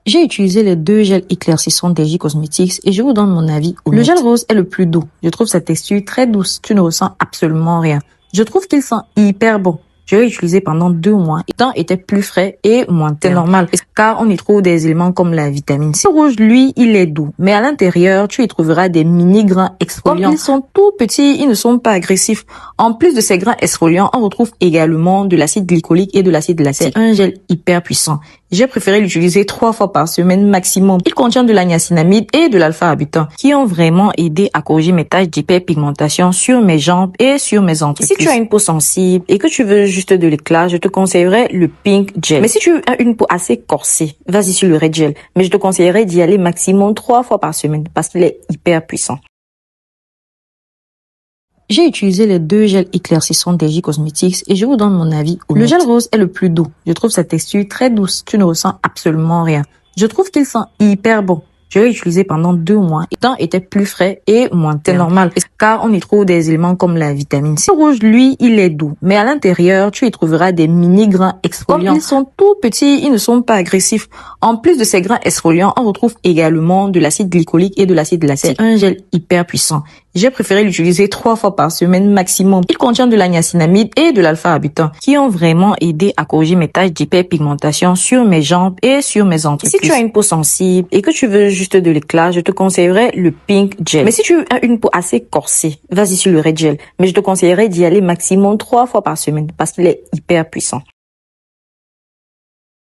J'ai utilisé les deux gels éclaircissants d'Eji Cosmetics et je vous donne mon avis honnête. Le gel rose est le plus doux. Je trouve sa texture très douce. Tu ne ressens absolument rien. Je trouve qu'il sent hyper bon. Je l'ai utilisé pendant 2 mois. Le temps était plus frais et moins terne. C'est normal, car on y trouve des éléments comme la vitamine C. Le rouge, lui, il est doux. Mais à l'intérieur, tu y trouveras des mini grains exfoliants. Comme ils sont tout petits, ils ne sont pas agressifs. En plus de ces grains exfoliants, on retrouve également de l'acide glycolique et de l'acide lactique. C'est un gel hyper puissant. J'ai préféré l'utiliser 3 fois par semaine maximum. Il contient de la niacinamide et de l'alpha-arbutin qui ont vraiment aidé à corriger mes taches d'hyperpigmentation sur mes jambes et sur mes entrecuisses. Si tu as une peau sensible et que tu veux juste de l'éclat, je te conseillerais le Pink Gel. Mais si tu as une peau assez corsée, vas-y sur le Red Gel. Mais je te conseillerais d'y aller maximum 3 fois par semaine parce qu'il est hyper puissant. J'ai utilisé les deux gels éclaircissants d'Eji Cosmetics et je vous donne mon avis honnête. Le gel rose est le plus doux. Je trouve sa texture très douce. Tu ne ressens absolument rien. Je trouve qu'il sent hyper bon. Je l'ai utilisé pendant 2 mois. Le temps était plus frais et moins terne. C'est normal, car on y trouve des éléments comme la vitamine C. Le rouge, lui, il est doux. Mais à l'intérieur, tu y trouveras des mini grains exfoliants. Comme ils sont tout petits, ils ne sont pas agressifs. En plus de ces grains exfoliants, on retrouve également de l'acide glycolique et de l'acide lactique. C'est un gel hyper puissant. J'ai préféré l'utiliser 3 fois par semaine maximum. Il contient de la niacinamide et de l'alpha-arbutin qui ont vraiment aidé à corriger mes taches d'hyperpigmentation sur mes jambes et sur mes entrecuisses. Si tu as une peau sensible et que tu veux juste de l'éclat, je te conseillerais le Pink Gel. Mais si tu as une peau assez corsée, vas-y sur le Red Gel. Mais je te conseillerais d'y aller maximum 3 fois par semaine parce qu'il est hyper puissant.